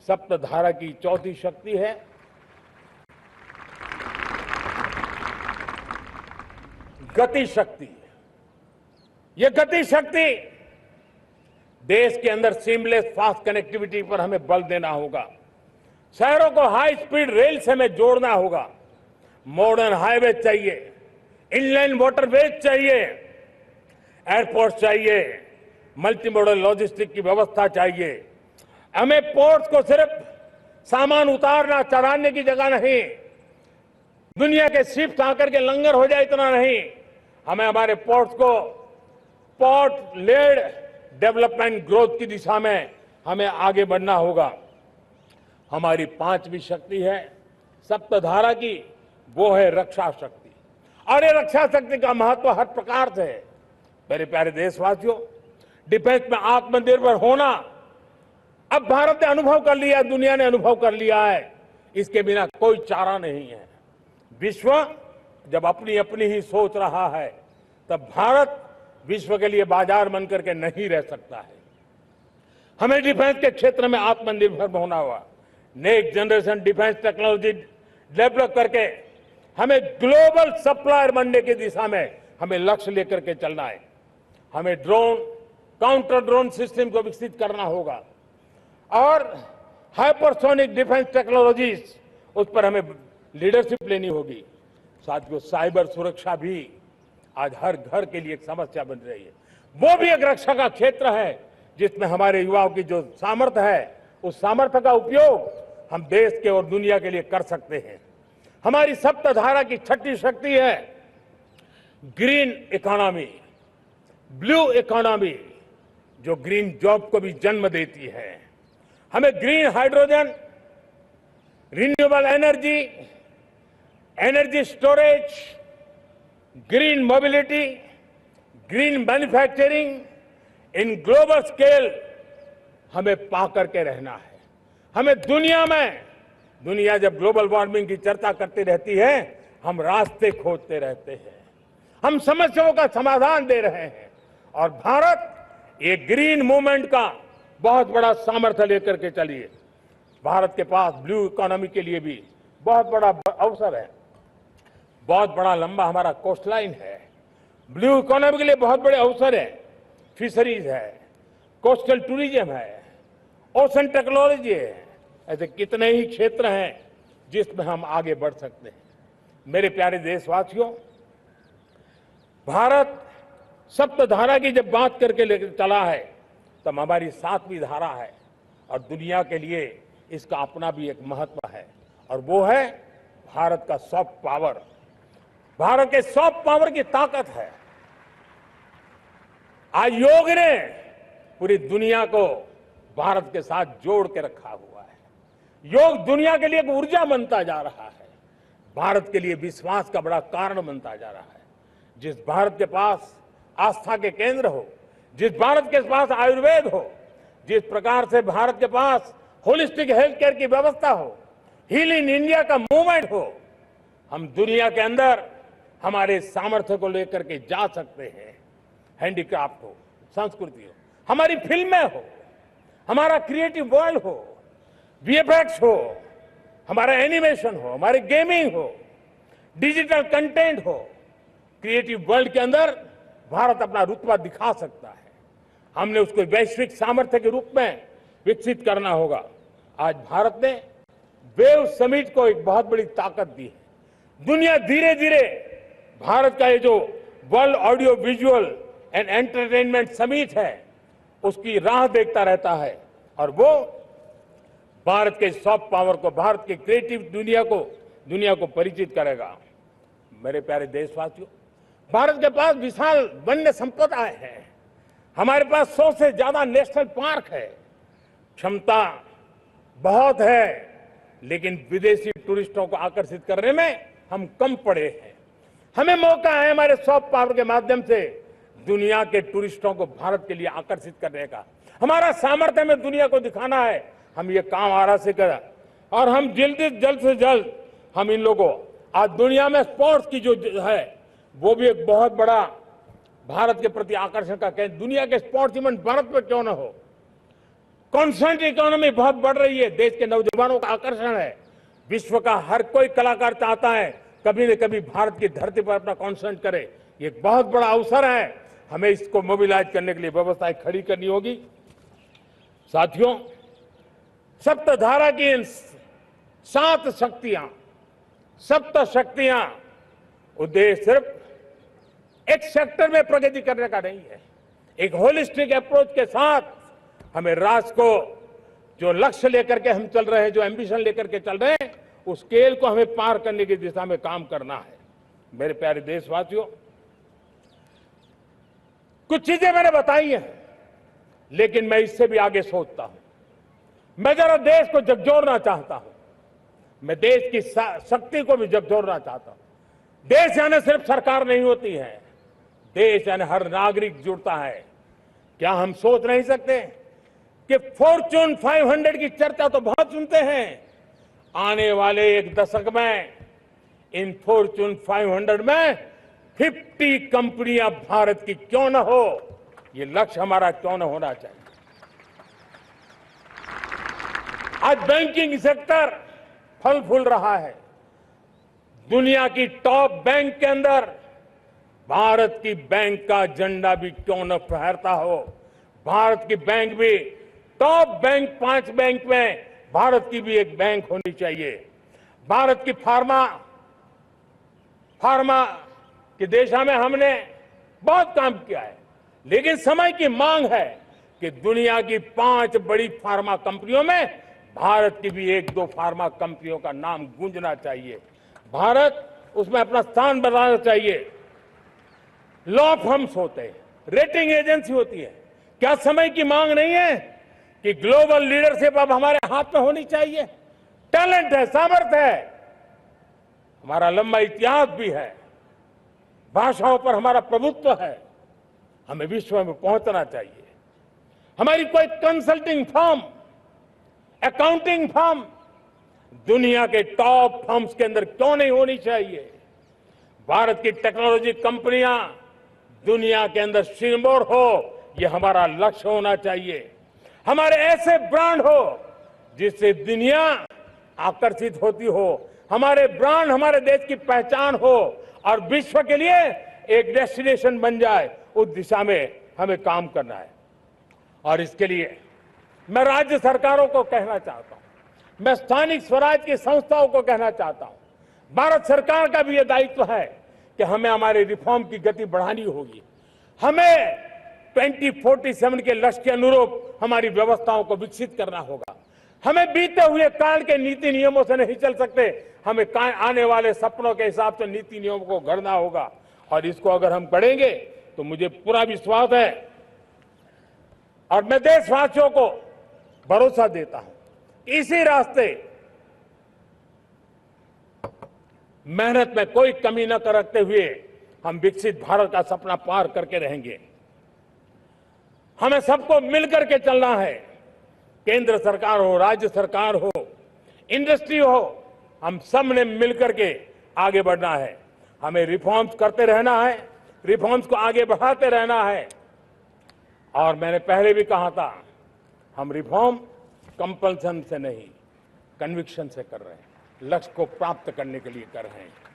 सप्तधारा की चौथी शक्ति है गति शक्ति। ये गति शक्ति देश के अंदर सीमलेस फास्ट कनेक्टिविटी पर हमें बल देना होगा। शहरों को हाई स्पीड रेल से हमें जोड़ना होगा। मॉडर्न हाईवे चाहिए, इनलाइन वाटरवेज चाहिए, एयरपोर्ट चाहिए, मल्टी मॉडल लॉजिस्टिक की व्यवस्था चाहिए। हमें पोर्ट्स को सिर्फ सामान उतारना चढ़ाने की जगह नहीं, दुनिया के शिप्स आकर के लंगर हो जाए इतना नहीं, हमें हमारे पोर्ट्स को पोर्ट लेड डेवलपमेंट ग्रोथ की दिशा में हमें आगे बढ़ना होगा। हमारी पांचवी शक्ति है सप्तधारा की, वो है रक्षा शक्ति। और ये रक्षा शक्ति का महत्व हर प्रकार से है। मेरे प्यारे देशवासियों, डिफेंस में आत्मनिर्भर होना अब भारत ने अनुभव कर लिया, दुनिया ने अनुभव कर लिया है, इसके बिना कोई चारा नहीं है। विश्व जब अपनी अपनी ही सोच रहा है, तब भारत विश्व के लिए बाजार बन करके नहीं रह सकता है। हमें डिफेंस के क्षेत्र में आत्मनिर्भर होना होगा। Next generation defence technology develop करके हमें ग्लोबल सप्लायर बनने की दिशा में हमें लक्ष्य लेकर के चलना है। हमें ड्रोन, काउंटर ड्रोन सिस्टम को विकसित करना होगा और हाइपरसोनिक डिफेंस टेक्नोलॉजीज, उस पर हमें लीडरशिप लेनी होगी। साथियों, साइबर सुरक्षा भी आज हर घर के लिए एक समस्या बन रही है। वो भी एक रक्षा का क्षेत्र है जिसमें हमारे युवाओं की जो सामर्थ्य है, उस सामर्थ्य का उपयोग हम देश के और दुनिया के लिए कर सकते हैं। हमारी सप्तधारा की छठी शक्ति है ग्रीन इकोनॉमी, ब्लू इकोनॉमी, जो ग्रीन जॉब को भी जन्म देती है। हमें green hydrogen, renewable energy, energy storage, green mobility, green manufacturing in global scale हमें पा करके रहना है। हमें दुनिया जब ग्लोबल वार्मिंग की चर्चा करती रहती है, हम रास्ते खोजते रहते हैं, हम समस्याओं का समाधान दे रहे हैं। और भारत ये ग्रीन मूवमेंट का बहुत बड़ा सामर्थ्य लेकर के चलिए। भारत के पास ब्लू इकोनॉमी के लिए भी बहुत बड़ा अवसर है। बहुत बड़ा लंबा हमारा कोस्ट लाइन है। ब्लू इकोनॉमी के लिए बहुत बड़े अवसर है। फिशरीज है, कोस्टल टूरिज्म है, ओशन टेक्नोलॉजी है। ऐसे कितने ही क्षेत्र हैं जिसमें हम आगे बढ़ सकते हैं। मेरे प्यारे देशवासियों, भारत सप्तधारा की जब बात करके लेकर चला है, तब हमारी सातवीं धारा है और दुनिया के लिए इसका अपना भी एक महत्व है, और वो है भारत का सॉफ्ट पावर। भारत के सॉफ्ट पावर की ताकत है। आज योग ने पूरी दुनिया को भारत के साथ जोड़ के रखा हुआ है। योग दुनिया के लिए एक ऊर्जा बनता जा रहा है, भारत के लिए विश्वास का बड़ा कारण बनता जा रहा है। जिस भारत के पास आस्था के केंद्र हो, जिस भारत के पास आयुर्वेद हो, जिस प्रकार से भारत के पास होलिस्टिक हेल्थ केयर की व्यवस्था हो, हील इन इंडिया का मूवमेंट हो, हम दुनिया के अंदर हमारे सामर्थ्य को लेकर के जा सकते हैं। हैंडीक्राफ्ट हो, संस्कृति हो, हमारी फिल्में हो, हमारा क्रिएटिव वर्ल्ड हो, वीएफएक्स हो, हमारा एनिमेशन हो, हमारी गेमिंग हो, डिजिटल कंटेंट हो, क्रिएटिव वर्ल्ड के अंदर भारत अपना रुतबा दिखा सकता है। हमने उसको वैश्विक सामर्थ्य के रूप में विकसित करना होगा। आज भारत ने वेव समिट को एक बहुत बड़ी ताकत दी है। दुनिया धीरे धीरे भारत का ये जो world audio visual and entertainment summit है, उसकी राह देखता रहता है, और वो भारत के सॉफ्ट पावर को, भारत के क्रिएटिव दुनिया को परिचित करेगा। मेरे प्यारे देशवासियों, भारत के पास विशाल वन्य संपदा है। हमारे पास 100 से ज्यादा नेशनल पार्क है। क्षमता बहुत है, लेकिन विदेशी टूरिस्टों को आकर्षित करने में हम कम पड़े हैं। हमें मौका है हमारे सॉफ्ट पावर के माध्यम से दुनिया के टूरिस्टों को भारत के लिए आकर्षित करने का। हमारा सामर्थ्य में दुनिया को दिखाना है। हम ये काम आरा से करें, और हम जल्द से जल्द हम इन लोगों, आज दुनिया में स्पोर्ट्स की जो है, वो भी एक बहुत बड़ा भारत के प्रति आकर्षण का केंद्र। दुनिया के स्पोर्ट्स इवेंट भारत में क्यों न हो। कॉन्स्टेंट इकोनॉमी बहुत बढ़ रही है, देश के नौजवानों का आकर्षण है। विश्व का हर कोई कलाकार चाहता है कभी न कभी भारत की धरती पर अपना कॉन्सर्ट करे। ये एक बहुत बड़ा अवसर है, हमें इसको मोबिलाइज करने के लिए व्यवस्थाएं खड़ी करनी होगी। साथियों, सप्तधारा की इन 7 शक्तियां, सप्त शक्तियां, उद्देश्य सिर्फ एक सेक्टर में प्रगति करने का नहीं है। एक होलिस्टिक अप्रोच के साथ हमें राष्ट्र को जो लक्ष्य लेकर के हम चल रहे हैं, जो एम्बिशन लेकर के चल रहे हैं, उस स्केल को हमें पार करने की दिशा में काम करना है। मेरे प्यारे देशवासियों, कुछ चीजें मैंने बताई हैं, लेकिन मैं इससे भी आगे सोचता हूं। मैं जरा देश को झकझोरना चाहता हूं, मैं देश की शक्ति को भी झकझोरना चाहता हूं। देश यानी सिर्फ सरकार नहीं होती है, देश यानी हर नागरिक जुड़ता है। क्या हम सोच नहीं सकते कि फॉर्च्यून 500 की चर्चा तो बहुत सुनते हैं, आने वाले एक दशक में इन फॉर्च्यून 500 में 50 कंपनियां भारत की क्यों न हो, ये लक्ष्य हमारा क्यों न होना चाहिए। आज बैंकिंग सेक्टर फल फूल रहा है। दुनिया की टॉप बैंक के अंदर भारत की बैंक का झंडा भी क्यों न फहरता हो। भारत की बैंक भी टॉप बैंक 5 बैंक में भारत की भी एक बैंक होनी चाहिए। भारत की फार्मा की दिशा में हमने बहुत काम किया है, लेकिन समय की मांग है कि दुनिया की 5 बड़ी फार्मा कंपनियों में भारत की भी 1-2 फार्मा कंपनियों का नाम गूंजना चाहिए। भारत उसमें अपना स्थान बनाना चाहिए। लॉ फर्म्स होते हैं, रेटिंग एजेंसी होती है। क्या समय की मांग नहीं है कि ग्लोबल लीडरशिप अब हमारे हाथ में होनी चाहिए? टैलेंट है, सामर्थ्य है, हमारा लंबा इतिहास भी है, भाषाओं पर हमारा प्रभुत्व है, हमें विश्व में पहुंचना चाहिए। हमारी कोई कंसल्टिंग फर्म, अकाउंटिंग फर्म दुनिया के टॉप फर्म्स के अंदर क्यों नहीं होनी चाहिए? भारत की टेक्नोलॉजी कंपनियां दुनिया के अंदर सिरमौर हो, यह हमारा लक्ष्य होना चाहिए। हमारे ऐसे ब्रांड हो जिससे दुनिया आकर्षित होती हो, हमारे ब्रांड हमारे देश की पहचान हो और विश्व के लिए एक डेस्टिनेशन बन जाए, उस दिशा में हमें काम करना है। और इसके लिए मैं राज्य सरकारों को कहना चाहता हूं, मैं स्थानिक स्वराज की संस्थाओं को कहना चाहता हूं, भारत सरकार का भी यह दायित्व है कि हमें हमारे रिफॉर्म की गति बढ़ानी होगी। हमें 2047 के लक्ष्य के अनुरूप हमारी व्यवस्थाओं को विकसित करना होगा। हमें बीते हुए काल के नीति नियमों से नहीं चल सकते, हमें आने वाले सपनों के हिसाब से नीति नियमों को गढ़ना होगा। और इसको अगर हम करेंगे तो मुझे पूरा विश्वास है और मैं देशवासियों को भरोसा देता हूं, इसी रास्ते मेहनत में कोई कमी न करते हुए हम विकसित भारत का सपना पार करके रहेंगे। हमें सबको मिलकर के चलना है, केंद्र सरकार हो, राज्य सरकार हो, इंडस्ट्री हो, हम सब ने मिलकर के आगे बढ़ना है। हमें रिफॉर्म्स करते रहना है, रिफॉर्म्स को आगे बढ़ाते रहना है। और मैंने पहले भी कहा था, हम रिफॉर्म कंपल्सन से नहीं, कन्विक्शन से कर रहे हैं, लक्ष्य को प्राप्त करने के लिए कर रहे हैं।